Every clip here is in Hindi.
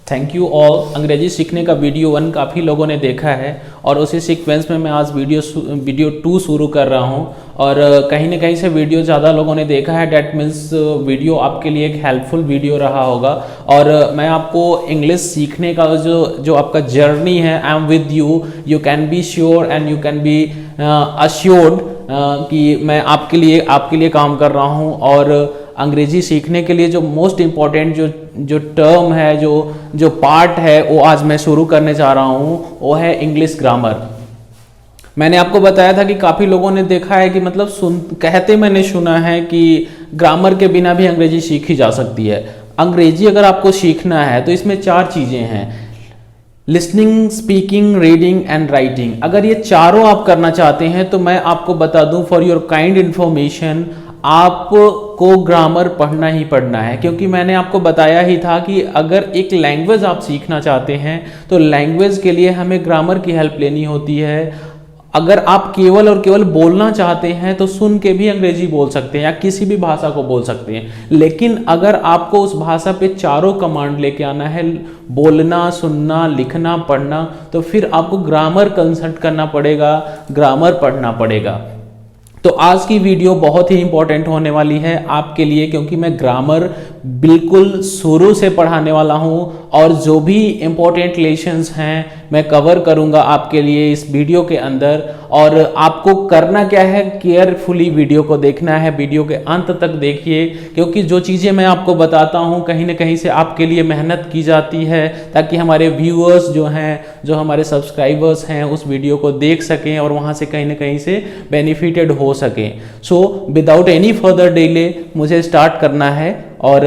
Thank you all. अंग्रेजी सीखने का वीडियो 1 काफ़ी लोगों ने देखा है और उसी सीक्वेंस में मैं आज वीडियो 2 शुरू कर रहा हूं और कहीं ना कहीं से वीडियो ज़्यादा लोगों ने देखा है। डैट मीन्स वीडियो आपके लिए एक हेल्पफुल वीडियो रहा होगा और मैं आपको इंग्लिश सीखने का जो आपका जर्नी है, I am with you, you can be sure and you can be assured कि मैं आपके लिए काम कर रहा हूं। और अंग्रेजी सीखने के लिए जो मोस्ट इम्पॉर्टेंट जो टर्म है, जो पार्ट है, वो आज मैं शुरू करने जा रहा हूँ, वो है इंग्लिश ग्रामर। मैंने आपको बताया था कि काफ़ी लोगों ने देखा है कि मतलब कहते मैंने सुना है कि ग्रामर के बिना भी अंग्रेजी सीखी जा सकती है। अंग्रेजी अगर आपको सीखना है तो इसमें 4 चीज़ें हैं, listening, speaking, reading and writing. अगर ये चारों आप करना चाहते हैं तो मैं आपको बता दूं फॉर योर काइंड इन्फॉर्मेशन, आपको ग्रामर पढ़ना ही पढ़ना है। क्योंकि मैंने आपको बताया ही था कि अगर एक लैंग्वेज आप सीखना चाहते हैं तो लैंग्वेज के लिए हमें ग्रामर की हेल्प लेनी होती है। अगर आप केवल और केवल बोलना चाहते हैं तो सुन के भी अंग्रेजी बोल सकते हैं या किसी भी भाषा को बोल सकते हैं, लेकिन अगर आपको उस भाषा पे चारों कमांड लेके आना है, बोलना, सुनना, लिखना, पढ़ना, तो फिर आपको ग्रामर कंसल्ट करना पड़ेगा, ग्रामर पढ़ना पड़ेगा। तो आज की वीडियो बहुत ही इंपॉर्टेंट होने वाली है आपके लिए, क्योंकि मैं ग्रामर बिल्कुल शुरू से पढ़ाने वाला हूं और जो भी इंपॉर्टेंट लेसन्स हैं मैं कवर करूंगा आपके लिए इस वीडियो के अंदर। और आपको करना क्या है, केयरफुली वीडियो को देखना है, वीडियो के अंत तक देखिए, क्योंकि जो चीज़ें मैं आपको बताता हूं कहीं ना कहीं से आपके लिए मेहनत की जाती है ताकि हमारे व्यूअर्स जो हैं, जो हमारे सब्सक्राइबर्स हैं, उस वीडियो को देख सकें और वहां से कहीं ना कहीं से बेनिफिटेड हो सकें। So without any further delay मुझे स्टार्ट करना है। और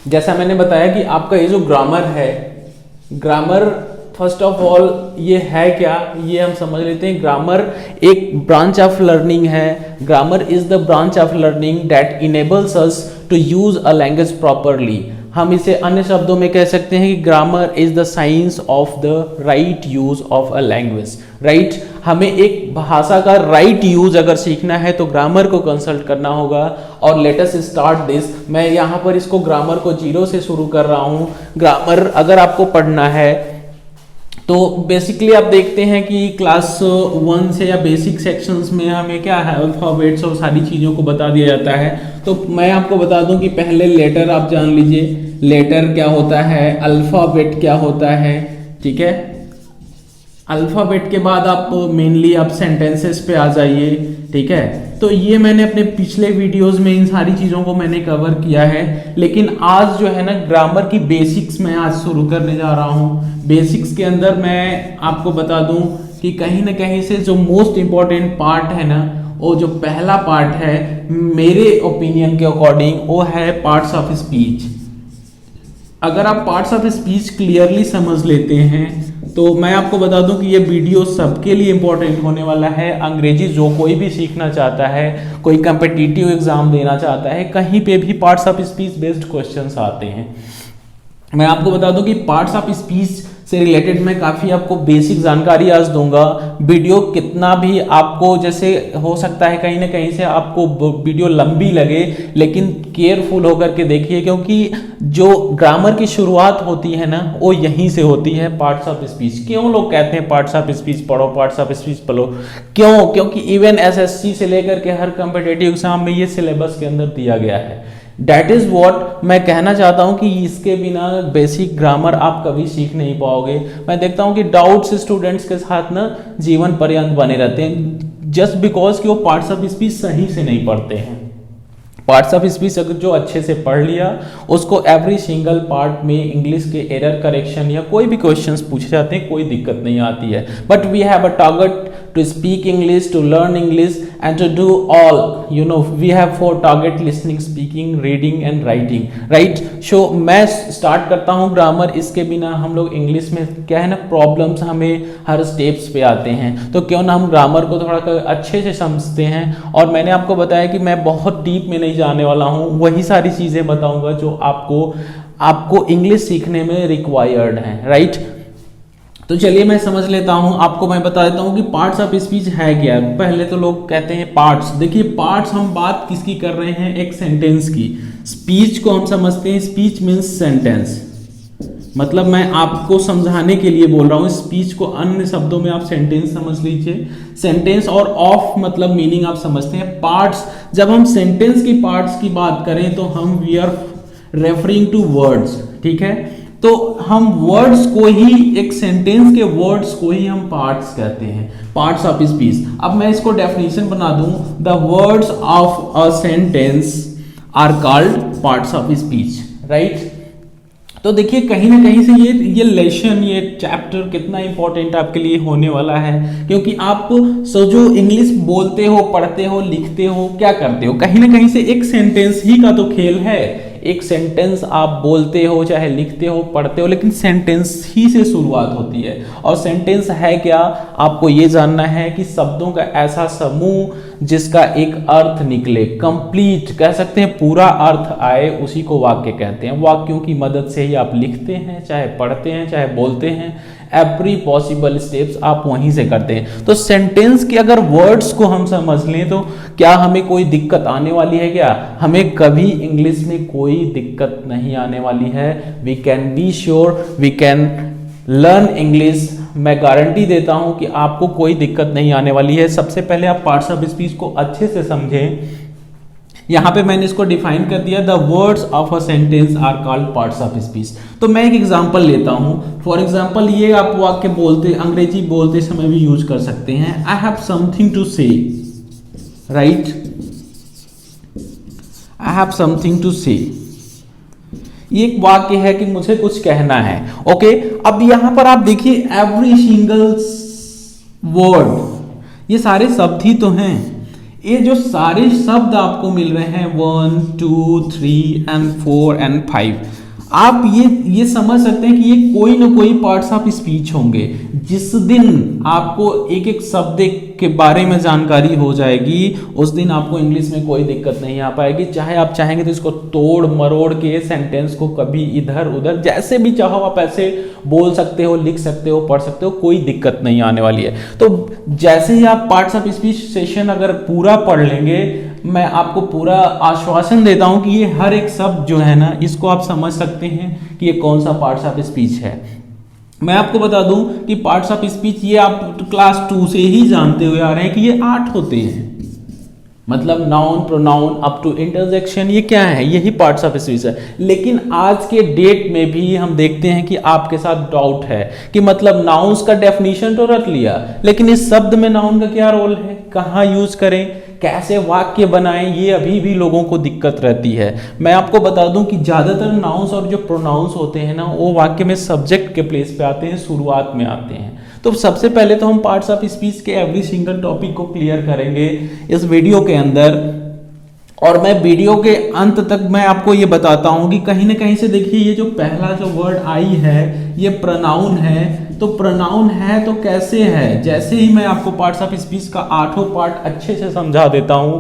जैसा मैंने बताया कि आपका ये जो ग्रामर है, ग्रामर फर्स्ट ऑफ ऑल ये है क्या, ये हम समझ लेते हैं। ग्रामर एक ब्रांच ऑफ लर्निंग है। Grammar is the branch of learning that enables us to use a language properly. हम इसे अन्य शब्दों में कह सकते हैं कि grammar is the science of the right use of a language. Right, हमें एक भाषा का राइट यूज अगर सीखना है तो ग्रामर को कंसल्ट करना होगा। और लेट अस स्टार्ट दिस। मैं यहाँ पर इसको ग्रामर को 0 से शुरू कर रहा हूँ। ग्रामर अगर आपको पढ़ना है तो बेसिकली आप देखते हैं कि क्लास 1 से या बेसिक सेक्शंस में हमें क्या है, अल्फाबेट्स और सारी चीज़ों को बता दिया जाता है। तो मैं आपको बता दूं कि पहले लेटर आप जान लीजिए, लेटर क्या होता है, अल्फाबेट क्या होता है, ठीक है। अल्फाबेट के बाद आप मेनली आप सेंटेंसेस पे आ जाइए, ठीक है। तो ये मैंने अपने पिछले वीडियोस में इन सारी चीज़ों को मैंने कवर किया है, लेकिन आज जो है ना ग्रामर की बेसिक्स मैं आज शुरू करने जा रहा हूँ। बेसिक्स के अंदर मैं आपको बता दूं कि कहीं ना कहीं से जो मोस्ट इम्पॉर्टेंट पार्ट है ना, वो जो पहला पार्ट है मेरे ओपिनियन के अकॉर्डिंग, वो है पार्ट्स ऑफ स्पीच। अगर आप पार्ट्स ऑफ स्पीच क्लियरली समझ लेते हैं तो मैं आपको बता दूं कि ये वीडियो सबके लिए इंपॉर्टेंट होने वाला है। अंग्रेजी जो कोई भी सीखना चाहता है, कोई कम्पिटिटिव एग्जाम देना चाहता है, कहीं पे भी parts of speech based questions आते हैं। मैं आपको बता दूं कि पार्ट्स ऑफ स्पीच से रिलेटेड मैं काफ़ी आपको बेसिक जानकारी आज दूंगा। वीडियो कितना भी आपको, जैसे हो सकता है कहीं ना कहीं से आपको वीडियो लंबी लगे, लेकिन केयरफुल होकर के देखिए, क्योंकि जो ग्रामर की शुरुआत होती है ना वो यहीं से होती है, पार्ट्स ऑफ स्पीच। क्यों लोग कहते हैं पार्ट्स ऑफ स्पीच पढ़ो, पार्ट्स ऑफ स्पीच पढ़ो, क्यों? क्योंकि इवन एसएससी से लेकर के हर कम्पिटिटिव एग्जाम में ये सिलेबस के अंदर दिया गया है। That is what मैं कहना चाहता हूँ कि इसके बिना बेसिक ग्रामर आप कभी सीख नहीं पाओगे। मैं देखता हूँ कि डाउट्स स्टूडेंट्स के साथ ना जीवन पर्यंत बने रहते हैं, जस्ट बिकॉज कि वो पार्ट्स ऑफ स्पीच सही से नहीं पढ़ते हैं। पार्ट्स ऑफ स्पीच अगर जो अच्छे से पढ़ लिया, उसको एवरी सिंगल पार्ट में इंग्लिश के एरर करेक्शन या कोई भी क्वेश्चंस पूछे जाते हैं, कोई दिक्कत नहीं आती है। But we have a target to speak English, to learn English and to do all, you know, we have 4 target: listening, speaking, reading and writing, right? So मैं स्टार्ट करता हूँ ग्रामर। इसके बिना हम लोग इंग्लिश में क्या है ना, प्रॉब्लम्स हमें हर स्टेप्स पे आते हैं, तो क्यों ना हम ग्रामर को थोड़ा अच्छे से समझते हैं। और मैंने आपको बताया कि मैं बहुत डीप में नहीं जाने वाला हूँ, वही सारी चीज़ें बताऊँगा जो आपको इंग्लिश सीखने में रिक्वायर्ड हैं, राइट। तो चलिए मैं समझ लेता हूं, आपको मैं बता देता हूं कि पार्ट्स ऑफ स्पीच है क्या। पहले तो लोग कहते हैं पार्ट्स, देखिए पार्ट्स हम बात किसकी कर रहे हैं, एक सेंटेंस की। स्पीच को हम समझते हैं, स्पीच मीन्स सेंटेंस, मतलब मैं आपको समझाने के लिए बोल रहा हूँ, स्पीच को अन्य शब्दों में आप सेंटेंस समझ लीजिए। सेंटेंस और ऑफ मतलब मीनिंग आप समझते हैं। पार्ट्स, जब हम सेंटेंस की पार्ट्स की बात करें तो हम we are referring to words, ठीक है। तो हम वर्ड्स को ही, एक सेंटेंस के वर्ड्स को ही हम पार्ट्स कहते हैं, पार्ट्स ऑफ स्पीच। अब मैं इसको डेफिनेशन बना दूं, the words of a sentence are called parts of speech, right. तो देखिए कहीं ना कहीं से ये लेसन, ये चैप्टर कितना इंपॉर्टेंट आपके लिए होने वाला है, क्योंकि आप जो इंग्लिश बोलते हो, पढ़ते हो, लिखते हो, क्या करते हो, कहीं ना कहीं से एक सेंटेंस ही का तो खेल है। एक सेंटेंस आप बोलते हो, चाहे लिखते हो, पढ़ते हो, लेकिन सेंटेंस ही से शुरुआत होती है। और सेंटेंस है क्या, आपको ये जानना है कि शब्दों का ऐसा समूह जिसका एक अर्थ निकले, कंप्लीट कह सकते हैं, पूरा अर्थ आए, उसी को वाक्य कहते हैं। वाक्यों की मदद से ही आप लिखते हैं, चाहे पढ़ते हैं, चाहे बोलते हैं, एवरी पॉसिबल स्टेप्स आप वहीं से करते हैं। तो सेंटेंस के अगर वर्ड्स को हम समझ लें तो क्या हमें कोई दिक्कत आने वाली है क्या? हमें कभी इंग्लिश में कोई दिक्कत नहीं आने वाली है। We can be sure, we can learn English. मैं गारंटी देता हूं कि आपको कोई दिक्कत नहीं आने वाली है। सबसे पहले आप पार्ट्स ऑफ स्पीच को अच्छे से समझें। यहां पे मैंने इसको डिफाइन कर दिया, the words of a sentence are called parts of speech. तो मैं एक एग्जांपल लेता हूं। फॉर एग्जांपल, ये आप वाक्य बोलते, अंग्रेजी बोलते समय भी यूज कर सकते हैं। I have something to say, right, I have something to say. ये एक वाक्य है कि मुझे कुछ कहना है, ओके। अब यहां पर आप देखिए, एवरी सिंगल वर्ड, ये सारे शब्द ही तो हैं। ये जो सारे शब्द आपको मिल रहे हैं 1 2 3 and 4 and 5, आप ये समझ सकते हैं कि ये कोई ना कोई पार्ट्स ऑफ स्पीच होंगे। जिस दिन आपको एक एक शब्द के बारे में जानकारी हो जाएगी, उस दिन आपको इंग्लिश में कोई दिक्कत नहीं आ पाएगी। चाहे आप चाहेंगे तो इसको तोड़ मरोड़ के सेंटेंस को कभी इधर उधर जैसे भी चाहो आप ऐसे बोल सकते हो, लिख सकते हो, पढ़ सकते हो, कोई दिक्कत नहीं आने वाली है। तो जैसे ही आप पार्ट्स ऑफ स्पीच सेशन अगर पूरा पढ़ लेंगे, मैं आपको पूरा आश्वासन देता हूं कि ये हर एक शब्द जो है ना, इसको आप समझ सकते हैं कि ये कौन सा पार्ट्स ऑफ स्पीच है। मैं आपको बता दूं कि पार्ट्स ऑफ स्पीच ये आप क्लास 2 से ही जानते हुए आ रहे हैं कि ये 8 होते हैं। मतलब noun, pronoun up to interjection, ये क्या है? यही पार्ट्स ऑफ स्पीच है। लेकिन आज के डेट में भी हम देखते हैं कि आपके साथ डाउट है कि मतलब नाउन्स का डेफिनेशन तो रट लिया, लेकिन इस शब्द में नाउन का क्या रोल है, कहाँ यूज करें, कैसे वाक्य बनाएं, ये अभी भी लोगों को दिक्कत रहती है। मैं आपको बता दूं कि ज्यादातर नाउन्स और जो प्रोनाउंस होते हैं ना, वो वाक्य में सब्जेक्ट के प्लेस पे आते हैं, शुरुआत में आते हैं। तो सबसे पहले तो हम पार्ट्स ऑफ स्पीच के एवरी सिंगल टॉपिक को क्लियर करेंगे इस वीडियो के अंदर। और मैं वीडियो के अंत तक मैं आपको ये बताता हूं कि कहीं ना कहीं से देखिए, ये जो पहला जो वर्ड आई है, ये प्रोनाउन है। तो प्रोनाउन है तो कैसे है? जैसे ही मैं आपको पार्ट्स ऑफ स्पीच का 8 पार्ट अच्छे से समझा देता हूं,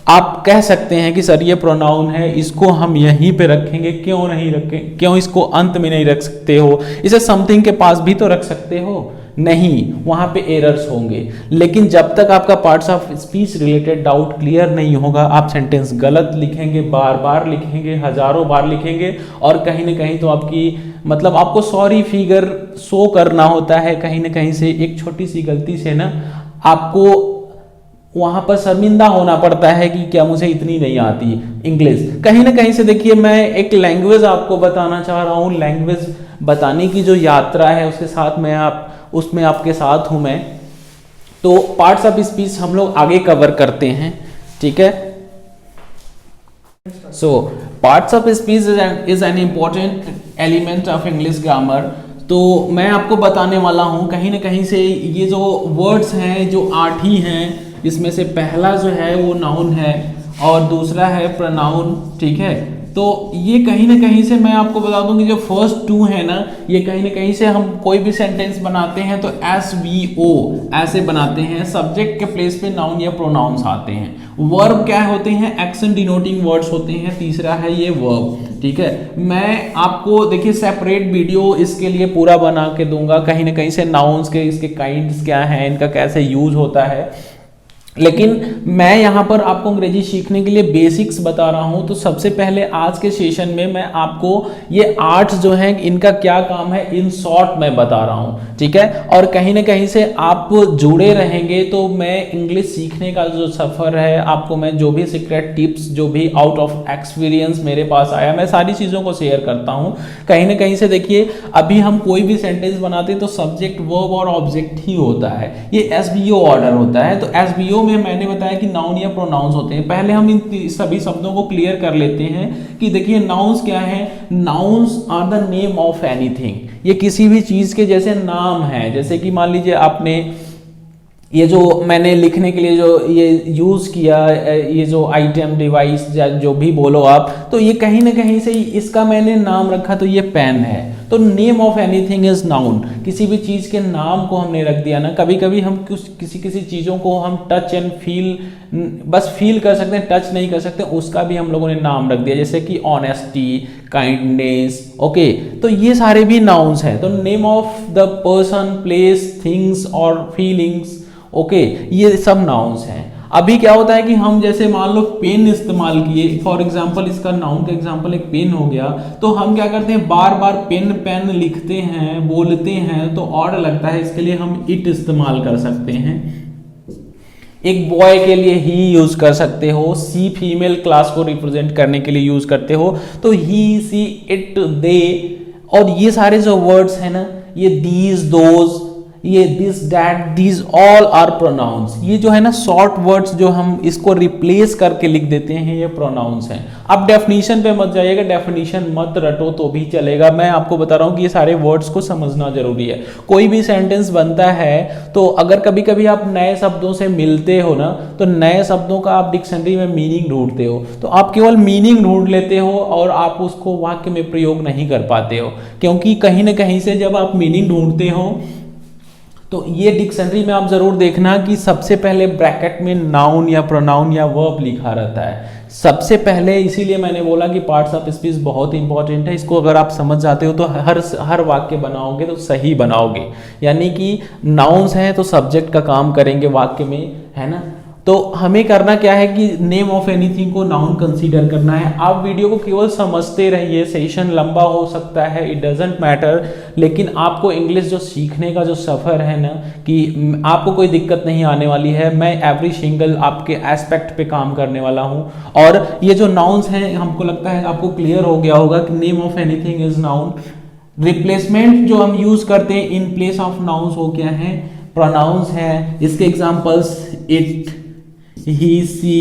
आप कह सकते हैं कि सर ये प्रोनाउन है, इसको हम यहीं पे रखेंगे, क्यों नहीं रखें, क्यों इसको अंत में नहीं रख सकते हो, इसे समथिंग के पास भी तो रख सकते हो। नहीं, वहां पे एरर्स होंगे। लेकिन जब तक आपका parts of speech related doubt clear नहीं होगा, आप सेंटेंस गलत लिखेंगे, बार बार लिखेंगे, हजारों बार लिखेंगे, और कहीं ना कहीं तो आपकी मतलब आपको सॉरी फिगर शो करना होता है। कहीं ना कहीं से एक छोटी सी गलती से ना आपको वहां पर शर्मिंदा होना पड़ता है कि क्या मुझे इतनी नहीं आती इंग्लिश। कहीं ना कहीं से देखिए, मैं एक लैंग्वेज आपको बताना चाह रहा हूँ। लैंग्वेज बताने की जो यात्रा है, उसके साथ उसमें आपके साथ हूं मैं। तो पार्ट्स ऑफ स्पीच हम लोग आगे कवर करते हैं, ठीक है। So parts of speech is an important element of English grammar. तो मैं आपको बताने वाला हूं, कहीं ना कहीं से ये जो वर्ड्स हैं, जो 8 ही हैं, इसमें से पहला जो है वो नाउन है और दूसरा है प्रोनाउन, ठीक है। तो ये कहीं ना कहीं से मैं आपको बता दूं कि जो फर्स्ट 2 है ना, ये कहीं ना कहीं से हम कोई भी सेंटेंस बनाते हैं तो SVO ऐसे बनाते हैं। सब्जेक्ट के प्लेस पे नाउन या प्रोनाउंस आते हैं। वर्ब क्या होते हैं? एक्शन डिनोटिंग वर्ड्स होते हैं। तीसरा है ये वर्ब, ठीक है। मैं आपको देखिए सेपरेट वीडियो इसके लिए पूरा बना के दूंगा। कहीं ना कहीं से नाउन्स के, इसके काइंड्स क्या हैं, इनका कैसे यूज होता है, लेकिन मैं यहाँ पर आपको अंग्रेजी सीखने के लिए बेसिक्स बता रहा हूँ। तो सबसे पहले आज के सेशन में मैं आपको ये आर्ट्स जो हैं इनका क्या काम है इन शॉर्ट मैं बता रहा हूँ, ठीक है। और कहीं ना कहीं से आप जुड़े रहेंगे तो मैं इंग्लिश सीखने का जो सफ़र है आपको मैं जो भी सीक्रेट टिप्स जो भी आउट ऑफ एक्सपीरियंस मेरे पास आया मैं सारी चीज़ों को शेयर करता हूँ। कहीं ना कहीं से देखिए अभी हम कोई भी सेंटेंस बनाते हैं तो सब्जेक्ट वर्ब और ऑब्जेक्ट ही होता है, ये एसवीओ ऑर्डर होता है। तो एसवीओ में मैंने बताया कि नाउन या प्रोनाउंस होते हैं। पहले हम इन सभी शब्दों को क्लियर कर लेते हैं कि देखिए नाउन्स क्या है। Nouns are the name of anything, ये किसी भी चीज के जैसे नाम है। जैसे कि मान लीजिए आपने ये जो मैंने लिखने के लिए जो ये यूज किया ये जो आइटम डिवाइस जो भी बोलो आप, तो ये कहीं ना कहीं से इसका मैंने नाम रखा तो ये पेन है। तो name of anything is noun, किसी भी चीज के नाम को हमने रख दिया ना। कभी कभी हम किसी किसी चीजों को हम टच एंड फील बस फील कर सकते हैं, टच नहीं कर सकते, उसका भी हम लोगों ने नाम रख दिया। जैसे कि ऑनेस्टी, काइंडनेस, ओके, तो ये सारे भी नाउन्स हैं। तो name of the person, place, things और फीलिंग्स, ओके, ये सब नाउन्स हैं। अभी क्या होता है कि हम जैसे मान लो पेन इस्तेमाल किए, फॉर एग्जांपल इसका नाउन का एग्जांपल एक पेन हो गया, तो हम क्या करते हैं बार बार पेन पेन लिखते हैं, बोलते हैं तो ऑड लगता है, इसके लिए हम इट इस्तेमाल कर सकते हैं। एक बॉय के लिए ही यूज कर सकते हो, सी फीमेल क्लास को रिप्रेजेंट करने के लिए यूज करते हो, तो ही, सी, इट, दे, और ये सारे जो वर्ड्स हैं ना, ये दीज, दोज, ये this, that, these all are pronouns. ये जो है ना शॉर्ट वर्ड्स जो हम इसको रिप्लेस करके लिख देते हैं, ये प्रोनाउंस हैं। अब डेफिनेशन पे मत जाइएगा, डेफिनेशन मत रटो तो भी चलेगा। मैं आपको बता रहा हूं कि ये सारे वर्ड्स को समझना जरूरी है। कोई भी सेंटेंस बनता है तो अगर कभी कभी आप नए शब्दों से मिलते हो ना, तो नए शब्दों का आप डिक्शनरी में मीनिंग ढूंढते हो, तो आप केवल मीनिंग ढूंढ लेते हो और आप उसको वाक्य में प्रयोग नहीं कर पाते हो। क्योंकि कहीं ना कहीं से जब आप मीनिंग ढूंढते हो तो ये डिक्शनरी में आप जरूर देखना कि सबसे पहले ब्रैकेट में नाउन या प्रोनाउन या वर्ब लिखा रहता है सबसे पहले। इसीलिए मैंने बोला कि पार्ट्स ऑफ स्पीच बहुत इंपॉर्टेंट है। इसको अगर आप समझ जाते हो तो हर वाक्य बनाओगे तो सही बनाओगे। यानी कि नाउन्स हैं तो सब्जेक्ट का काम करेंगे वाक्य में, है ना। तो हमें करना क्या है कि नेम ऑफ एनीथिंग को नाउन कंसीडर करना है। आप वीडियो को केवल समझते रहिए, सेशन लंबा हो सकता है, इट डजेंट मैटर, लेकिन आपको इंग्लिश जो सीखने का जो सफ़र है ना, कि आपको कोई दिक्कत नहीं आने वाली है। मैं एवरी सिंगल आपके एस्पेक्ट पे काम करने वाला हूँ। और ये जो नाउन्स हैं हमको लगता है आपको क्लियर हो गया होगा कि name of anything is noun. Replacement जो हम यूज करते हैं इन प्लेस ऑफ नाउन्स वो क्या है, प्रोनाउंस है। इसके examples it, he, she,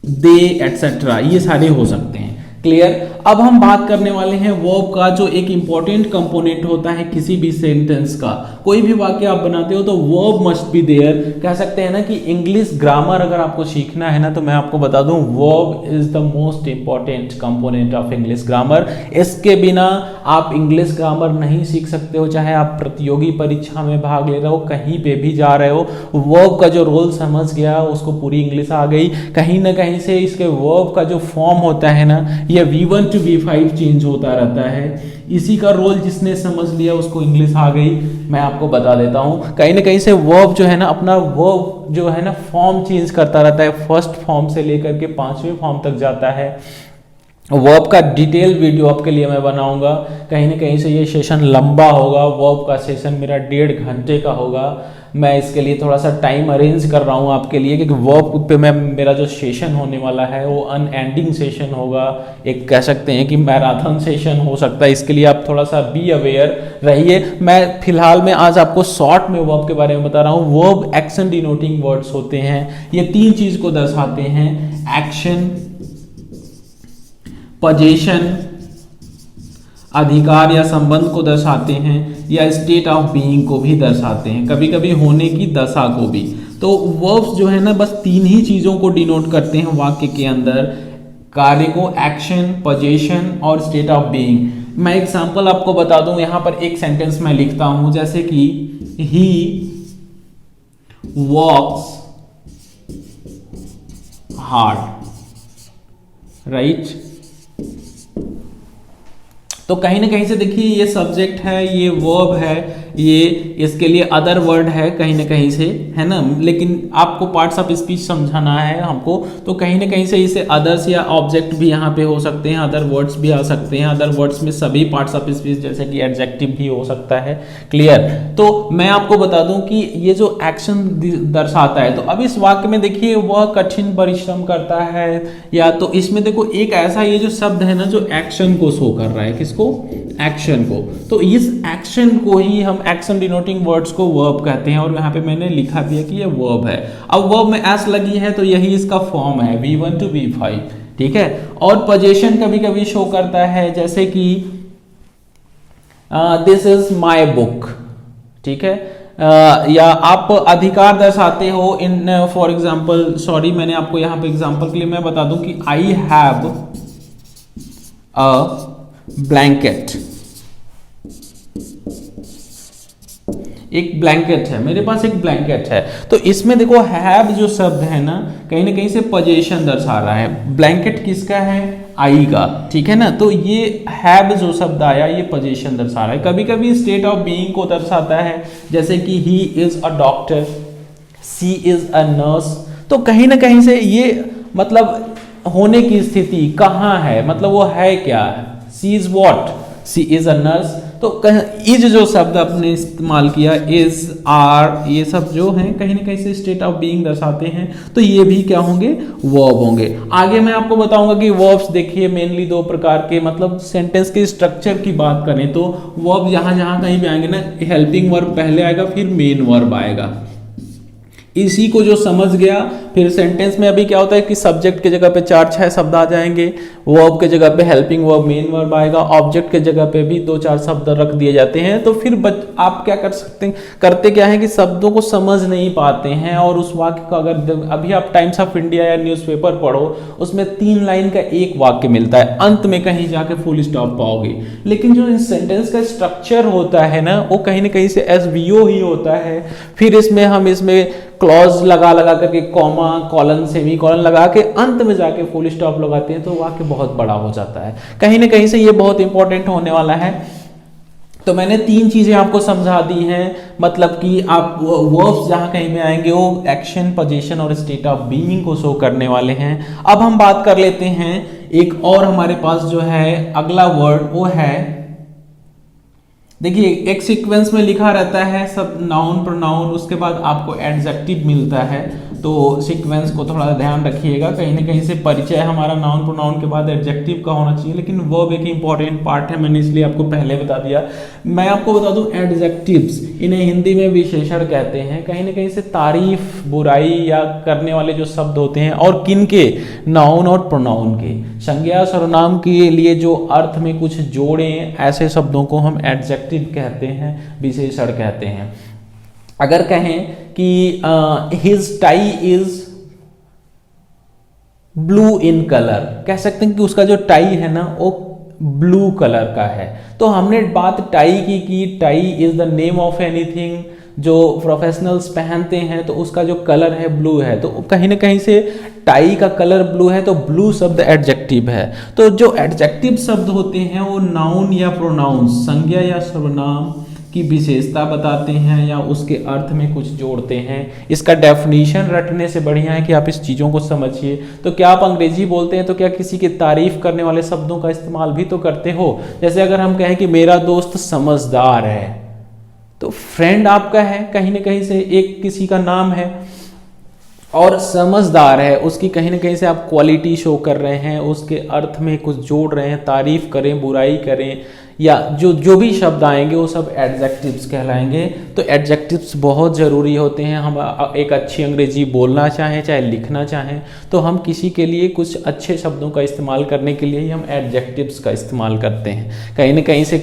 they etcetera, ये सारे हो सकते हैं। क्लियर। अब हम बात करने वाले हैं वर्ब का, जो एक इंपॉर्टेंट कंपोनेंट होता है किसी भी सेंटेंस का। कोई भी वाक्य आप बनाते हो तो वर्ब मस्ट बी देयर। कह सकते हैं ना कि इंग्लिश ग्रामर अगर आपको सीखना है ना, तो मैं आपको बता दूं verb is the most important component of English grammar. इसके बिना आप इंग्लिश ग्रामर नहीं सीख सकते हो। चाहे आप प्रतियोगी परीक्षा में भाग ले रहे हो, कहीं पे भी जा रहे हो, वर्ब का जो रोल समझ गया उसको पूरी इंग्लिश आ गई। कहीं ना कहीं से इसके वर्ब का जो फॉर्म होता है ना, ये V1 to V5 चेंज होता रहता है। इसी का रोल जिसने समझ लिया उसको इंग्लिश आ गई। मैं आपको बता देता हूँ, कहीं ना कहीं से वर्ब जो है ना अपना वर्ब जो है ना फॉर्म चेंज करता रहता है। फर्स्ट फॉर्म से लेकर के 5वें फॉर्म तक जाता है। वर्ब का डिटेल वीडियो आपके लिए मैं बनाऊंगा। कहीं ना कहीं से ये सेशन लंबा होगा। वर्ब का सेशन मेरा 1.5 घंटे का होगा। मैं इसके लिए थोड़ा सा टाइम अरेंज कर रहा हूँ आपके लिए, क्योंकि वर्ब पे मेरा जो सेशन होने वाला है वो अनएंडिंग सेशन होगा। एक कह सकते हैं कि मैराथन सेशन हो सकता है। इसके लिए आप थोड़ा सा बी अवेयर रहिए। मैं फिलहाल में आज आपको शॉर्ट में वर्ब के बारे में बता रहा हूँ। वर्ब एक्शन डिनोटिंग वर्ड्स होते हैं। ये 3 चीज को दर्शाते हैं, एक्शन, पोजीशन, अधिकार या संबंध को दर्शाते हैं, या स्टेट ऑफ बीइंग को भी दर्शाते हैं, कभी कभी होने की दशा को भी। तो वर्ब्स जो है ना बस 3 ही चीजों को डिनोट करते हैं वाक्य के अंदर, कार्य को, एक्शन, पोजीशन और स्टेट ऑफ बीइंग। मैं एग्जांपल आपको बता दूं, यहां पर एक सेंटेंस मैं लिखता हूं, जैसे कि ही वॉक्स हार्ड, राइट। तो कहीं ना कहीं से देखिए ये सब्जेक्ट है, ये वर्ब है, ये इसके लिए अदर वर्ड है कहीं ना कहीं से, है ना। लेकिन आपको पार्ट्स ऑफ स्पीच समझाना है हमको, तो कहीं ना कहीं से इसे अदर्स या ऑब्जेक्ट भी यहाँ पे हो सकते हैं, अदर वर्ड्स भी आ सकते हैं। अदर वर्ड्स में सभी पार्ट्स ऑफ स्पीच जैसे कि एडजेक्टिव भी हो सकता है। क्लियर। तो मैं आपको बता दूं कि ये जो एक्शन दर्शाता है, तो अब इस वाक्य में देखिए वह कठिन परिश्रम करता है, या तो इसमें देखो एक ऐसा ये जो शब्द है ना जो एक्शन को शो कर रहा है, किसको, एक्शन को। तो इस एक्शन को ही हम एक्शन डिनोटिंग वर्ड्स को वर्ब कहते हैं, और यहाँ पे मैंने लिखा भी है कि ये वर्ब है। अब वर्ब में एस लगी है तो यही इसका फॉर्म है V1 to V5, ठीक है। और पोजीशन कभी कभी शो करता है, जैसे कि दिस इज माई बुक, ठीक है। या आप अधिकार दर्शाते हो इन, फॉर एग्जाम्पल, सॉरी मैंने आपको यहाँ पे एग्जाम्पल के लिए मैं बता दूं कि आई हैव अ ब्लैंकेट, एक ब्लैंकेट है, मेरे पास एक ब्लैंकेट है। तो इसमें देखो हैव जो शब्द है ना कहीं से पोजीशन दर्शा रहा है। ब्लैंकेट किसका है, आई का, ठीक है ना। तो ये हैव जो शब्द आया ये पोजीशन दर्शा रहा है। कभी कभी स्टेट ऑफ बीइंग को दर्शाता है, जैसे कि he is a doctor, she is a nurse. तो कहीं ना कहीं से ये मतलब होने की स्थिति कहाँ है, मतलब वो है क्या, she is what, she is a nurse. तो इज जो शब्द आपने इस्तेमाल किया, इज, आर, ये सब जो हैं कहीं ना कहीं से स्टेट ऑफ बीइंग दर्शाते हैं, तो ये भी क्या होंगे, वर्ब होंगे। आगे मैं आपको बताऊंगा कि वर्ब्स देखिए मेनली दो प्रकार के, मतलब सेंटेंस के स्ट्रक्चर की बात करें तो वर्ब जहां जहां कहीं भी आएंगे ना, हेल्पिंग वर्ब पहले आएगा फिर मेन वर्ब आएगा। इसी को जो समझ गया, फिर सेंटेंस में अभी क्या होता है कि सब्जेक्ट के जगह पे 4-6 शब्द आ जाएंगे, वर्ब के जगह पे हेल्पिंग वर्ब, मेन वर्ब आएगा, ऑब्जेक्ट के जगह पे भी 2-4 शब्द रख दिए जाते हैं। तो फिर आप क्या कर सकते हैं, करते क्या है कि शब्दों को समझ नहीं पाते हैं, और उस वाक्य का अगर अभी आप टाइम्स ऑफ इंडिया या न्यूज़पेपर पढ़ो, उसमें 3 लाइन का एक वाक्य मिलता है, अंत में कहीं जाके फुल स्टॉप पाओगे। लेकिन जो इस सेंटेंस का स्ट्रक्चर होता है ना वो कहीं ना कहीं से एसवीओ ही होता है। फिर इसमें हम इसमें क्लॉज लगा करके कॉमा, कॉलन, सेमी कॉलन लगा के अंत में जाके फुल स्टॉप लगाते हैं, तो वाक्य बहुत बड़ा हो जाता है। कहीं ना कहीं से ये बहुत इंपॉर्टेंट होने वाला है। तो मैंने 3 चीजें आपको समझा दी हैं, मतलब कि आप वर्ब्स जहां कहीं में आएंगे वो एक्शन, पोजीशन और स्टेट ऑफ बीइंग को शो करने वाले हैं। अब हम बात कर लेते हैं एक और, हमारे पास जो है अगला वर्ड वो है, देखिए एक सीक्वेंस में लिखा रहता है सब नाउन प्रोनाउन, उसके बाद आपको एडजेक्टिव मिलता है। तो सीक्वेंस को थोड़ा ध्यान रखिएगा, कहीं ना कहीं से परिचय हमारा नाउन प्रोनाउन के बाद एडजेक्टिव का होना चाहिए, लेकिन वर्ब एक इंपॉर्टेंट पार्ट है, मैंने इसलिए आपको पहले बता दिया। मैं आपको बता दूं एडजेक्टिव्स, इन्हें हिंदी में विशेषण कहते हैं। कहीं ना कहीं से तारीफ, बुराई या करने वाले जो शब्द होते हैं, और किनके, नाउन और प्रोनाउन के, संज्ञा सर्वनाम के लिए जो अर्थ में कुछ जोड़े, ऐसे शब्दों को हम एडजेक्टिव कहते हैं, विशेषण कहते हैं। अगर कहें कि his tie is blue in colour, कह सकते हैं कि उसका जो टाई है ना वो ब्लू कलर का है। तो हमने बात टाई की tie is the name of anything जो प्रोफेशनल्स पहनते हैं, तो उसका जो कलर है ब्लू है। तो कहीं ना कहीं से टाई का कलर ब्लू है, तो ब्लू शब्द एडजेक्टिव है। तो जो एडजेक्टिव शब्द होते हैं वो नाउन या प्रोनाउन, संज्ञा या सर्वनाम की विशेषता बताते हैं या उसके अर्थ में कुछ जोड़ते हैं। इसका डेफिनेशन रटने से बढ़िया है कि आप इस चीज़ों को समझिए। तो क्या आप अंग्रेजी बोलते हैं तो क्या किसी की तारीफ करने वाले शब्दों का इस्तेमाल भी तो करते हो। जैसे अगर हम कहें कि मेरा दोस्त समझदार है, तो फ्रेंड आपका है, कहीं ना कहीं से एक किसी का नाम है, और समझदार है, उसकी कहीं ना कहीं से आप क्वालिटी शो कर रहे हैं, उसके अर्थ में कुछ जोड़ रहे हैं, तारीफ करें, बुराई करें, या जो भी शब्द आएंगे वो सब एडजेक्टिव्स कहलाएंगे। तो एडजेक्टिव्स बहुत ज़रूरी होते हैं। हम एक अच्छी अंग्रेजी बोलना चाहें चाहे लिखना चाहें, तो हम किसी के लिए कुछ अच्छे शब्दों का इस्तेमाल करने के लिए ही हम एडजेक्टिव्स का इस्तेमाल करते हैं। कहीं ना कहीं से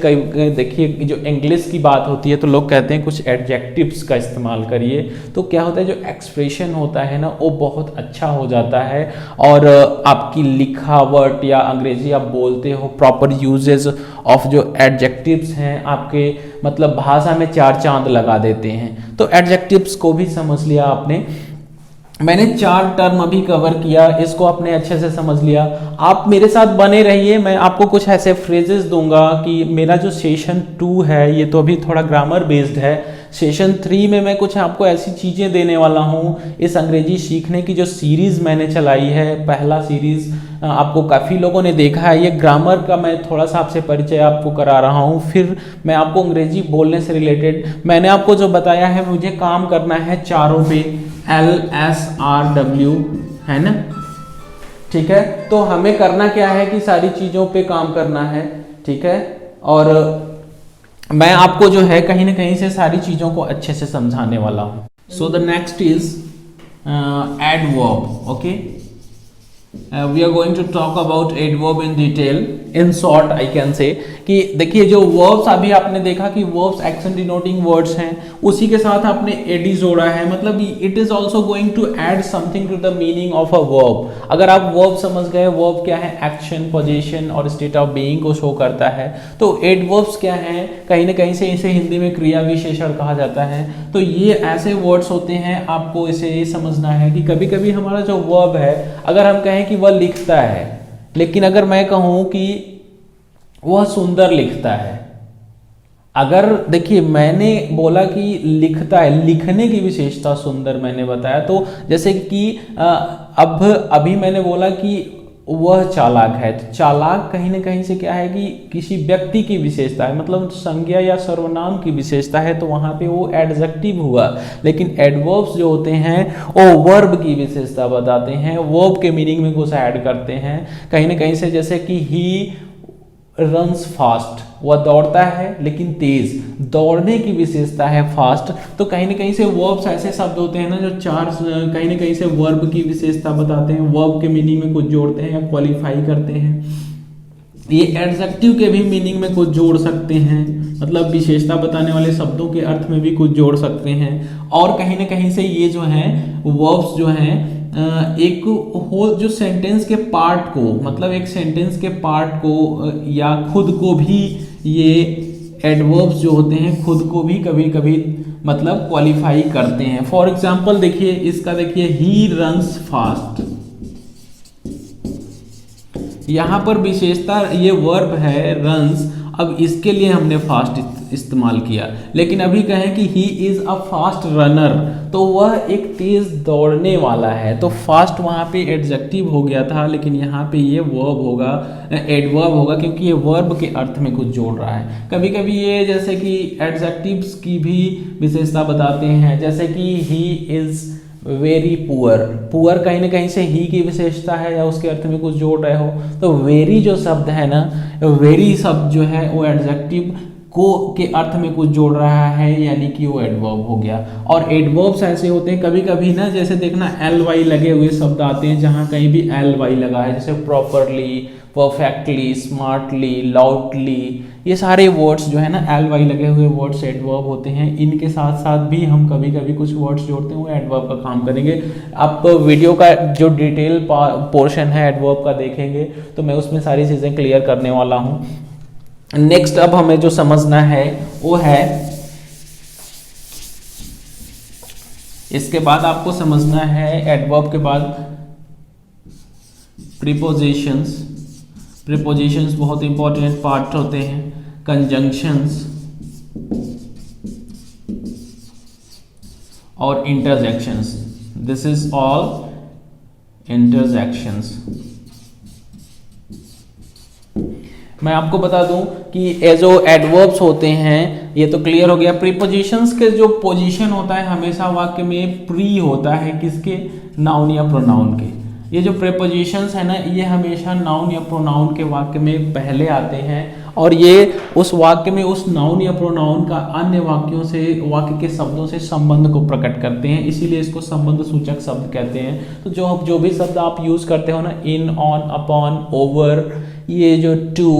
देखिए जो इंग्लिश की बात होती है तो लोग कहते हैं कुछ एडजेक्टिव्स का इस्तेमाल करिए, तो क्या होता है जो एक्सप्रेशन होता है ना वो बहुत अच्छा हो जाता है, और आपकी लिखावट या अंग्रेजी आप बोलते हो, प्रॉपर यूजेज ऑफ जो एडजेक्टिव्स हैं आपके मतलब भाषा में 4 चांद लगा देते हैं। तो एडजेक्टिव्स को भी समझ लिया आपने। मैंने 4 टर्म अभी कवर किया, इसको आपने अच्छे से समझ लिया। आप मेरे साथ बने रहिए, मैं आपको कुछ ऐसे फ्रेजेस दूंगा कि मेरा जो सेशन 2 है ये तो अभी थोड़ा ग्रामर बेस्ड है, सेशन 3 में मैं कुछ आपको ऐसी चीज़ें देने वाला हूँ। इस अंग्रेजी सीखने की जो सीरीज़ मैंने चलाई है, पहला सीरीज़ आपको काफ़ी लोगों ने देखा है, ये ग्रामर का मैं थोड़ा सा आपसे परिचय आपको करा रहा हूँ। फिर मैं आपको अंग्रेजी बोलने से रिलेटेड मैंने आपको जो बताया है, मुझे काम करना है चारों पे, LSRW, है ना, ठीक है। तो हमें करना क्या है कि सारी चीज़ों पे काम करना है, ठीक है। और मैं आपको जो है कहीं ना कहीं से सारी चीज़ों को अच्छे से समझाने वाला हूँ। So the next is adverb, okay. We are going to talk about adverb in detail. In short, I can say कि देखिए जो verbs अभी आपने देखा कि verbs action denoting words हैं, उसी के साथ आपने ed जोड़ा है, मतलब it is also going to add something to the meaning of a verb. अगर आप verb समझ गए, verb क्या है, action, position और state of being को शो करता है। तो adverbs क्या है, कहीं ना कहीं से इसे हिंदी में क्रिया विशेषण कहा जाता है। तो ये ऐसे वर्ड्स होते हैं, आपको इसे ये समझना है कि कभी कभी हमारा जो वर्ब है, अगर हम कहें कि वह लिखता है, लेकिन अगर मैं कहूं कि वह सुंदर लिखता है, अगर देखिए मैंने बोला कि लिखता है, लिखने की विशेषता सुंदर मैंने बताया, तो जैसे कि अभी मैंने बोला कि वह चालाक है, तो चालाक कहीं ना कहीं से क्या है कि किसी व्यक्ति की विशेषता है, मतलब संज्ञा या सर्वनाम की विशेषता है, तो वहां पे वो एडजेक्टिव हुआ। लेकिन एडवर्ब्स जो होते हैं वो वर्ब की विशेषता बताते हैं, वर्ब के मीनिंग में कुछ ऐड करते हैं कहीं ना कहीं से। जैसे कि ही रन्स फास्ट, वह दौड़ता है लेकिन तेज, दौड़ने की विशेषता है फास्ट। तो कहीं ना कहीं से वर्ब्स ऐसे शब्द होते हैं ना जो कहीं ना कहीं से वर्ब की विशेषता बताते हैं, वर्ब के मीनिंग में कुछ जोड़ते हैं या क्वालिफाई करते हैं। ये एडजेक्टिव के भी मीनिंग में कुछ जोड़ सकते हैं, मतलब विशेषता बताने वाले शब्दों के अर्थ में भी कुछ जोड़ सकते हैं। और कहीं ना कहीं से ये जो है वर्ब्स जो हैं एक होल जो सेंटेंस के पार्ट को, मतलब एक सेंटेंस के पार्ट को या खुद को भी, ये एडवर्ब्स जो होते हैं खुद को भी कभी कभी मतलब क्वालिफाई करते हैं। फॉर एग्जांपल देखिए इसका, देखिए ही रन्स फास्ट, यहां पर विशेषता ये वर्ब है रन्स, अब इसके लिए हमने फास्ट इस्तेमाल किया। लेकिन अभी कहें कि he is a fast runner, तो वह एक तेज दौड़ने वाला है, तो फास्ट वहां पे एडजेक्टिव हो गया था, लेकिन यहाँ पे ये वर्ब होगा, एडवर्ब होगा, क्योंकि ये वर्ब के अर्थ में कुछ जोड़ रहा है। कभी कभी ये जैसे कि एडजेक्टिव्स की भी विशेषता बताते हैं, जैसे कि he is very poor, poor कहीं ना कहीं से ही की विशेषता है या उसके अर्थ में कुछ जोड़ रहे हो। तो वेरी जो शब्द है ना, वेरी शब्द जो है वो एडजेक्टिव को के अर्थ में कुछ जोड़ रहा है, यानी कि वो एडवर्ब हो गया। और एडवर्ब्स ऐसे होते हैं कभी कभी ना, जैसे देखना LY लगे हुए शब्द आते हैं, जहाँ कहीं भी LY लगा है, जैसे प्रॉपरली, परफेक्टली, स्मार्टली, लाउडली, ये सारे वर्ड्स जो है ना LY लगे हुए वर्ड्स एडवर्ब होते हैं। इनके साथ साथ भी हम कभी कभी कुछ वर्ड्स जोड़ते हैं, वो एडवर्ब का काम करेंगे। आप वीडियो का जो डिटेल पोर्शन है एडवर्ब का देखेंगे तो मैं उसमें सारी चीज़ें क्लियर करने वाला हूँ। नेक्स्ट अब हमें जो समझना है वो है, इसके बाद आपको समझना है एडवर्ब के बाद प्रीपोजिशंस। प्रीपोजिशंस बहुत इंपॉर्टेंट पार्ट होते हैं, कंजंक्शंस और interjections. This is all interjections. मैं आपको बता दूं कि ये जो एडवर्ब्स होते हैं ये तो क्लियर हो गया। प्रीपोजिशंस के जो पोजीशन होता है हमेशा वाक्य में प्री होता है, किसके, नाउन या प्रोनाउन के। ये जो प्रीपोजिशंस है ना, ये हमेशा नाउन या प्रोनाउन के वाक्य में पहले आते हैं, और ये उस वाक्य में उस नाउन या प्रोनाउन का अन्य वाक्यों से, वाक्य के शब्दों से संबंध को प्रकट करते हैं, इसीलिए इसको संबंध सूचक शब्द कहते हैं। तो जो भी शब्द आप यूज करते हो ना, इन, ऑन, अपॉन, ओवर, ये जो टू,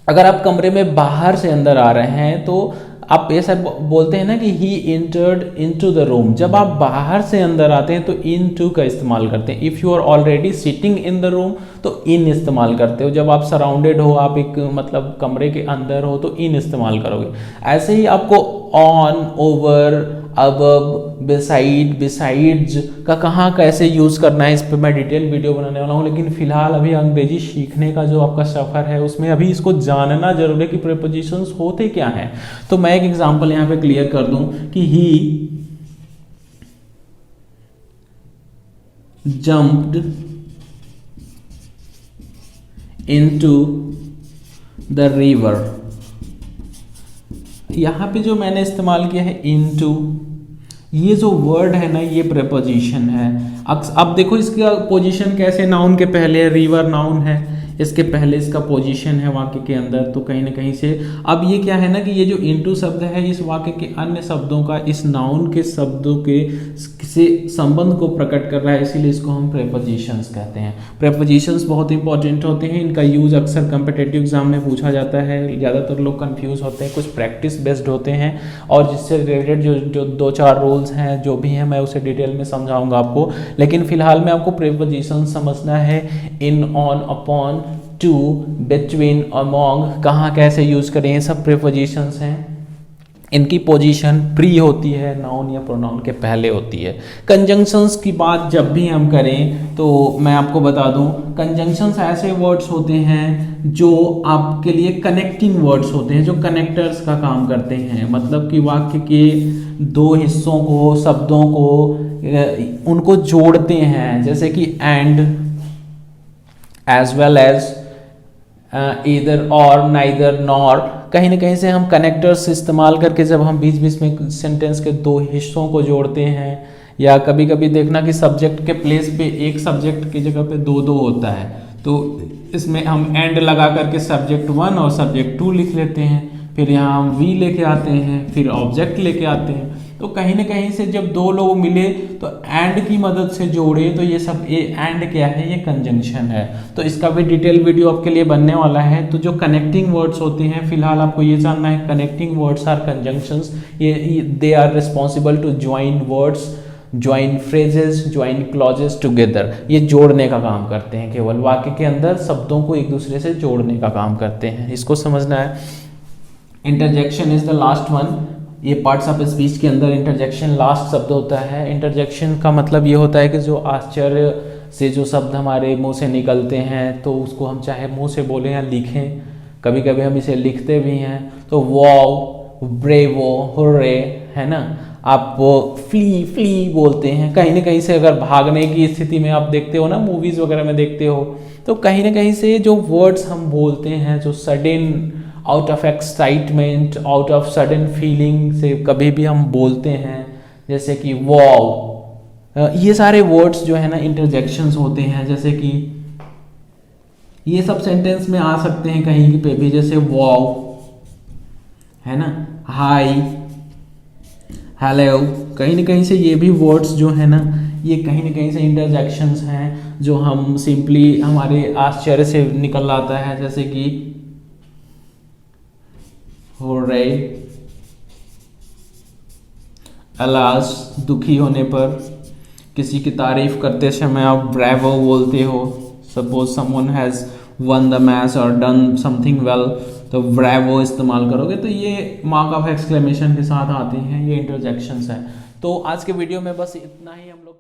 अगर आप कमरे में बाहर से अंदर आ रहे हैं तो आप ऐसा बोलते हैं ना कि ही इंटर्ड इनटू द रूम। जब आप बाहर से अंदर आते हैं तो इन टू का इस्तेमाल करते हैं। If you are already sitting in the room तो इन इस्तेमाल करते हो। जब आप सराउंडेड हो, आप एक मतलब कमरे के अंदर हो तो इन इस्तेमाल करोगे। ऐसे ही आपको ऑन, ओवर, अब बिसाइड, बिसाइड्स का कहाँ कैसे यूज़ करना है, इस पर मैं डिटेल वीडियो बनाने वाला हूँ। लेकिन फिलहाल अभी अंग्रेजी सीखने का जो आपका सफ़र है उसमें अभी इसको जानना जरूरी है कि प्रीपोजिशंस होते क्या हैं। तो मैं एक एग्जांपल यहाँ पे क्लियर कर दूं कि ही jumped into the river। यहाँ पे जो मैंने इस्तेमाल किया है into, ये जो वर्ड है ना ये प्रेपोजिशन है। अब देखो इसका पोजीशन कैसे, नाउन के पहले रिवर नाउन है, इसके पहले इसका पोजीशन है वाक्य के अंदर, तो कहीं ना कहीं से अब ये क्या है ना कि ये जो इनटू शब्द है इस वाक्य के अन्य शब्दों का इस नाउन के शब्दों के से संबंध को प्रकट कर रहा है, इसीलिए इसको हम प्रेपोजिशंस कहते हैं। प्रेपोजिशंस बहुत इंपॉर्टेंट होते हैं, इनका यूज अक्सर कम्पिटेटिव एग्जाम में पूछा जाता है। ज़्यादातर लोग कंफ्यूज होते हैं, कुछ प्रैक्टिस बेस्ड होते हैं और जिससे रिलेटेड जो 2-4 रूल्स हैं जो भी हैं मैं उसे डिटेल में समझाऊंगा आपको। लेकिन फिलहाल में आपको प्रेपोजिशन समझना है। In, on, upon, to, between, among कहाँ कैसे यूज करें, ये सब प्रेपोजिशंस हैं। इनकी पोजीशन प्री होती है, नाउन या प्रोनाउन के पहले होती है। कंजंक्शंस की बात जब भी हम करें तो मैं आपको बता दूं, कंजंक्शंस ऐसे वर्ड्स होते हैं जो आपके लिए कनेक्टिंग वर्ड्स होते हैं, जो कनेक्टर्स का काम करते हैं। मतलब कि वाक्य के दो हिस्सों को, शब्दों को उनको जोड़ते हैं, जैसे कि and, as well as, either, और, नाइदर, नॉर। कहीं ना कहीं से हम कनेक्टर्स इस्तेमाल करके जब हम बीच बीच में सेंटेंस के दो हिस्सों को जोड़ते हैं, या कभी कभी देखना कि सब्जेक्ट के प्लेस पे एक सब्जेक्ट की जगह पे दो होता है, तो इसमें हम एंड लगा करके सब्जेक्ट 1 और सब्जेक्ट 2 लिख लेते हैं, फिर यहाँ हम वी लेके आते हैं, फिर ऑब्जेक्ट लेके आते हैं। तो कहीं ना कहीं से जब दो लोग मिले तो एंड की मदद से जोड़े, तो ये सब ये एंड क्या है, ये कंजंक्शन है। तो इसका भी डिटेल वीडियो आपके लिए बनने वाला है। तो जो कनेक्टिंग वर्ड्स होते हैं, फिलहाल आपको ये जानना है, कनेक्टिंग वर्ड्स आर कंजंक्शंस। ये they are responsible to join words, join phrases, join clauses together. ये जोड़ने का काम करते हैं, केवल वाक्य के अंदर शब्दों को एक दूसरे से जोड़ने का काम करते हैं, इसको समझना है। Interjection is the last one. ये पार्ट्स ऑफ स्पीच के अंदर इंटरजेक्शन लास्ट शब्द होता है। इंटरजेक्शन का मतलब ये होता है कि जो आश्चर्य से जो शब्द हमारे मुंह से निकलते हैं, तो उसको हम चाहे मुंह से बोलें या लिखें, कभी कभी हम इसे लिखते भी हैं। तो वाओ, ब्रेवो, हुर्रे, है ना। आप वो फ्ली बोलते हैं, कहीं ना कहीं से अगर भागने की स्थिति में आप देखते हो ना, मूवीज़ वगैरह में देखते हो, तो कहीं ना कहीं से जो वर्ड्स हम बोलते हैं, जो sudden out of excitement, out of sudden feeling से कभी भी हम बोलते हैं, जैसे कि वाओ, ये सारे वर्ड्स जो है ना इंटरजेक्शंस होते हैं। जैसे कि ये सब सेंटेंस में आ सकते हैं कहीं पे भी, जैसे वाओ, है ना, हाई, हेलो। कहीं ना कहीं से ये भी वर्ड्स जो है ना, ये कहीं ना कहीं से इंटरजेक्शंस हैं जो हम सिंपली हमारे आश्चर्य से निकल आता है, जैसे कि हुर्रे, अलास, दुखी होने पर। किसी की तारीफ करते समय आप ब्रेवो बोलते हो। Suppose someone has one the match और डन समथिंग वेल, तो ब्रेवो इस्तेमाल करोगे, तो ये मार्क ऑफ एक्सक्लेमेशन के साथ आते हैं, ये इंटरजेक्शंस है। तो आज के वीडियो में बस इतना ही हम लोग